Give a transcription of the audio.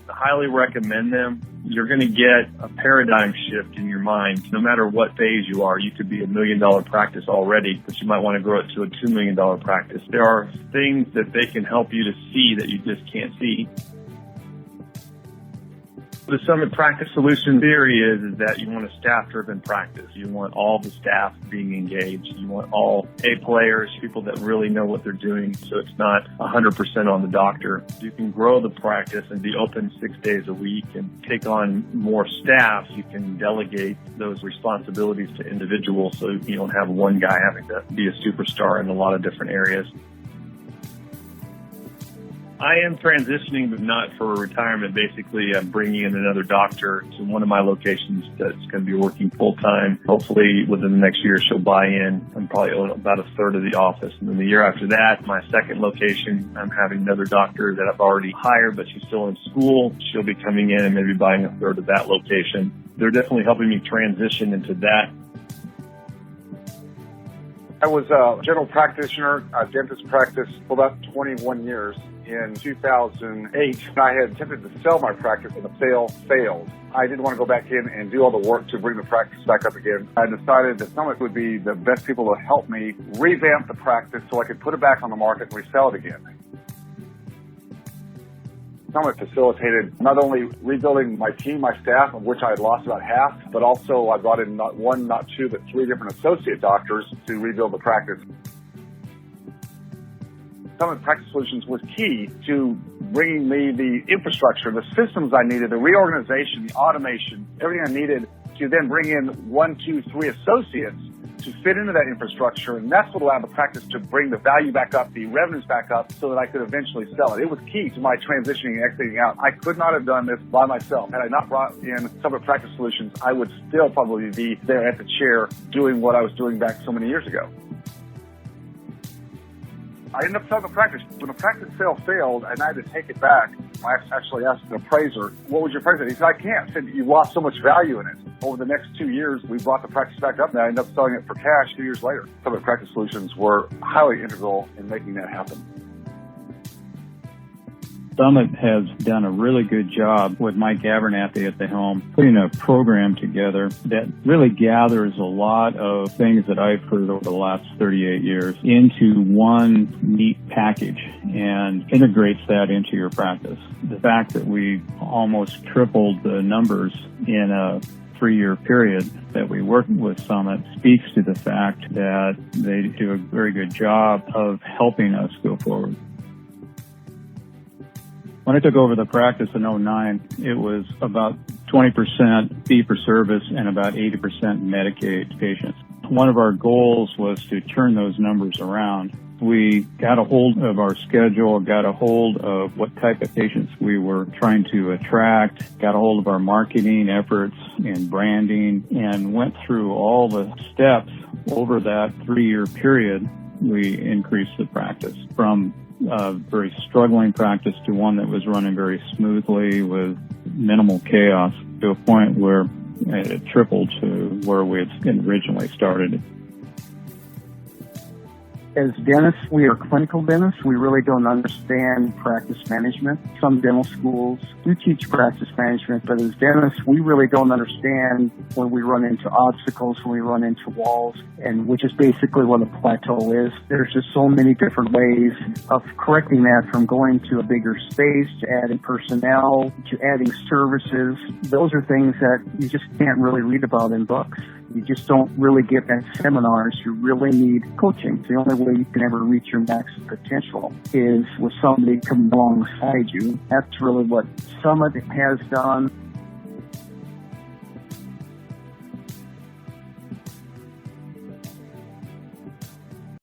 I highly recommend them. You're going to get a paradigm shift in your mind. No matter what phase you are, you could be $1 million practice already, but you might want to grow it to a $2 million practice. There are things that they can help you to see that you just can't see. The Summit Practice Solution theory is that you want a staff-driven practice. You want all the staff being engaged. You want all A players, people that really know what they're doing, so it's not 100% on the doctor. You can grow the practice and be open 6 days a week and take on more staff. You can delegate those responsibilities to individuals so you don't have one guy having to be a superstar in a lot of different areas. I am transitioning, but not for retirement. Basically, I'm bringing in another doctor to one of my locations that's going to be working full-time. Hopefully, within the next year, she'll buy in. I'm probably own about a third of the office. And then the year after that, my second location, I'm having another doctor that I've already hired, but she's still in school. She'll be coming in and maybe buying a third of that location. They're definitely helping me transition into that. I was a general practitioner, a dentist practice for about 21 years. In 2008, I had attempted to sell my practice and the sale failed. I didn't want to go back in and do all the work to bring the practice back up again. I decided that Summit would be the best people to help me revamp the practice so I could put it back on the market and resell it again. Summit facilitated not only rebuilding my team, my staff, of which I had lost about half, but also I brought in not one, not two, but 3 different associate doctors to rebuild the practice. Summit Practice Solutions was key to bringing me the infrastructure, the systems I needed, the reorganization, the automation, everything I needed to then bring in 1, 2, 3 associates to fit into that infrastructure. And that's what allowed the practice to bring the value back up, the revenues back up, so that I could eventually sell it. It was key to my transitioning and exiting out. I could not have done this by myself. Had I not brought in Summit Practice Solutions, I would still probably be there at the chair doing what I was doing back so many years ago. I ended up selling the practice. When the practice sale failed and I had to take it back, I actually asked the appraiser, what was your price? He said, I can't. He said, you lost so much value in it. Over the next 2 years, we brought the practice back up and I ended up selling it for cash 2 years later. Summit Practice Solutions were highly integral in making that happen. Summit has done a really good job with Mike Abernathy at the helm, putting a program together that really gathers a lot of things that I've heard over the last 38 years into one neat package and integrates that into your practice. The fact that we almost tripled the numbers in a 3-year period that we worked with Summit speaks to the fact that they do a very good job of helping us go forward. When I took over the practice in 2009, it was about 20% fee-for-service and about 80% Medicaid patients. One of our goals was to turn those numbers around. We got a hold of our schedule, got a hold of what type of patients we were trying to attract, got a hold of our marketing efforts and branding, and went through all the steps over that 3-year period. We increased the practice from a very struggling practice to one that was running very smoothly with minimal chaos to a point where it tripled to where we had originally started. As dentists, we are clinical dentists. We really don't understand practice management. Some dental schools do teach practice management, but as dentists, we really don't understand when we run into obstacles, when we run into walls, and which is basically what a plateau is. There's just so many different ways of correcting that, from going to a bigger space, to adding personnel, to adding services. Those are things that you just can't really read about in books. You just don't really get at seminars. You really need coaching. The only way you can ever reach your max potential is with somebody coming alongside you. That's really what Summit has done.